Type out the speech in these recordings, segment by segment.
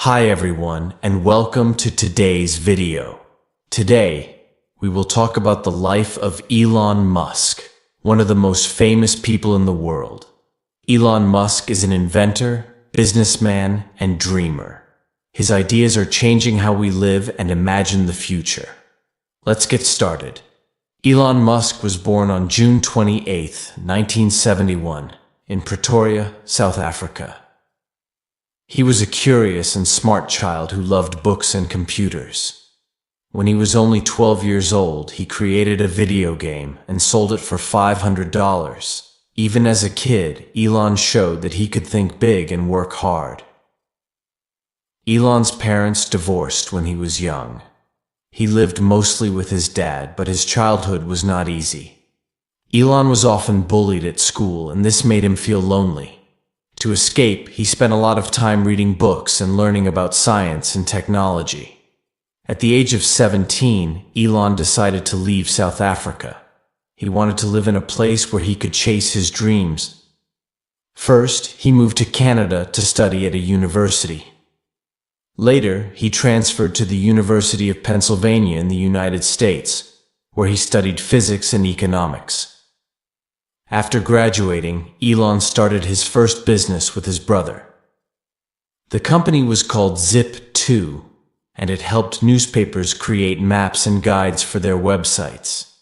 Hi everyone, and welcome to today's video. Today, we will talk about the life of Elon Musk, one of the most famous people in the world. Elon Musk is an inventor, businessman, and dreamer. His ideas are changing how we live and imagine the future. Let's get started. Elon Musk was born on June 28, 1971, in Pretoria, South Africa. He was a curious and smart child who loved books and computers. When he was only 12 years old, he created a video game and sold it for $500. Even as a kid, Elon showed that he could think big and work hard. Elon's parents divorced when he was young. He lived mostly with his dad, but his childhood was not easy. Elon was often bullied at school, and this made him feel lonely. To escape, he spent a lot of time reading books and learning about science and technology. At the age of 17, Elon decided to leave South Africa. He wanted to live in a place where he could chase his dreams. First, he moved to Canada to study at a university. Later, he transferred to the University of Pennsylvania in the United States, where he studied physics and economics. After graduating, Elon started his first business with his brother. The company was called Zip2, and it helped newspapers create maps and guides for their websites.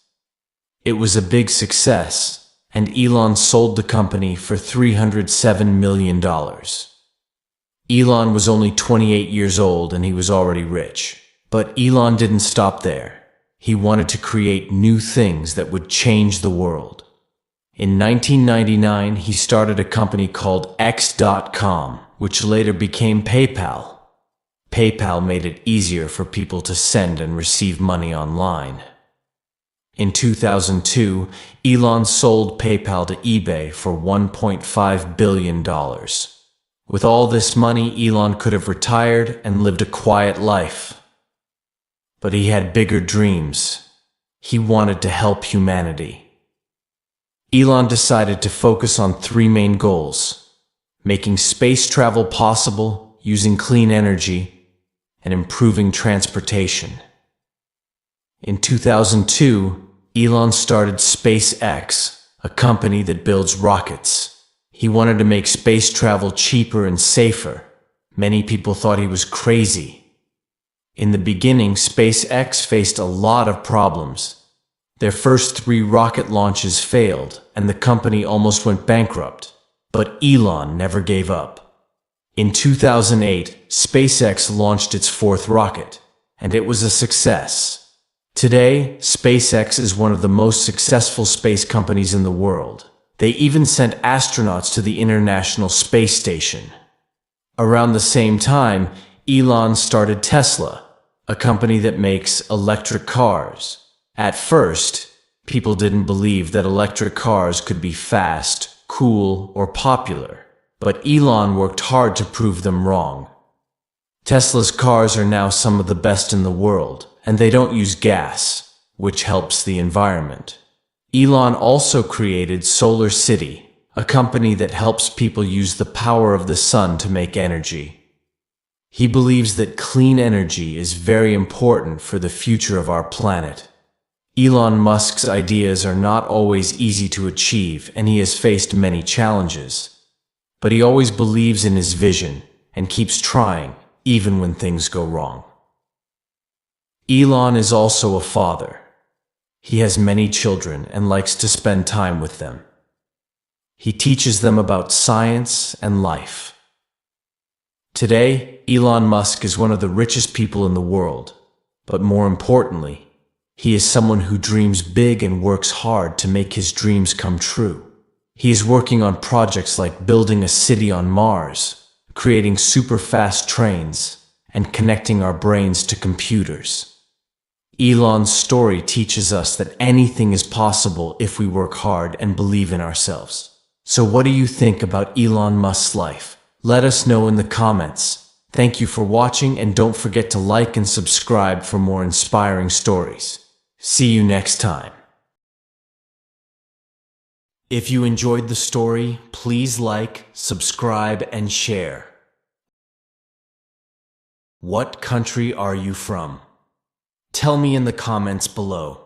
It was a big success, and Elon sold the company for $307 million. Elon was only 28 years old and he was already rich. But Elon didn't stop there. He wanted to create new things that would change the world. In 1999, he started a company called X.com, which later became PayPal. PayPal made it easier for people to send and receive money online. In 2002, Elon sold PayPal to eBay for $1.5 billion. With all this money, Elon could have retired and lived a quiet life. But he had bigger dreams. He wanted to help humanity. Elon decided to focus on three main goals: making space travel possible, using clean energy, and improving transportation. In 2002, Elon started SpaceX, a company that builds rockets. He wanted to make space travel cheaper and safer. Many people thought he was crazy. In the beginning, SpaceX faced a lot of problems. Their first 3 rocket launches failed, and the company almost went bankrupt. But Elon never gave up. In 2008, SpaceX launched its 4th rocket, and it was a success. Today, SpaceX is one of the most successful space companies in the world. They even sent astronauts to the International Space Station. Around the same time, Elon started Tesla, a company that makes electric cars. At first, people didn't believe that electric cars could be fast, cool, or popular. But Elon worked hard to prove them wrong. Tesla's cars are now some of the best in the world, and they don't use gas, which helps the environment. Elon also created Solar City, a company that helps people use the power of the sun to make energy. He believes that clean energy is very important for the future of our planet. Elon Musk's ideas are not always easy to achieve, and he has faced many challenges. But he always believes in his vision and keeps trying, even when things go wrong. Elon is also a father. He has many children and likes to spend time with them. He teaches them about science and life. Today, Elon Musk is one of the richest people in the world, but more importantly, he is someone who dreams big and works hard to make his dreams come true. He is working on projects like building a city on Mars, creating super-fast trains, and connecting our brains to computers. Elon's story teaches us that anything is possible if we work hard and believe in ourselves. So what do you think about Elon Musk's life? Let us know in the comments. Thank you for watching, and don't forget to like and subscribe for more inspiring stories. See you next time. If you enjoyed the story, please like, subscribe, and share. What country are you from? Tell me in the comments below.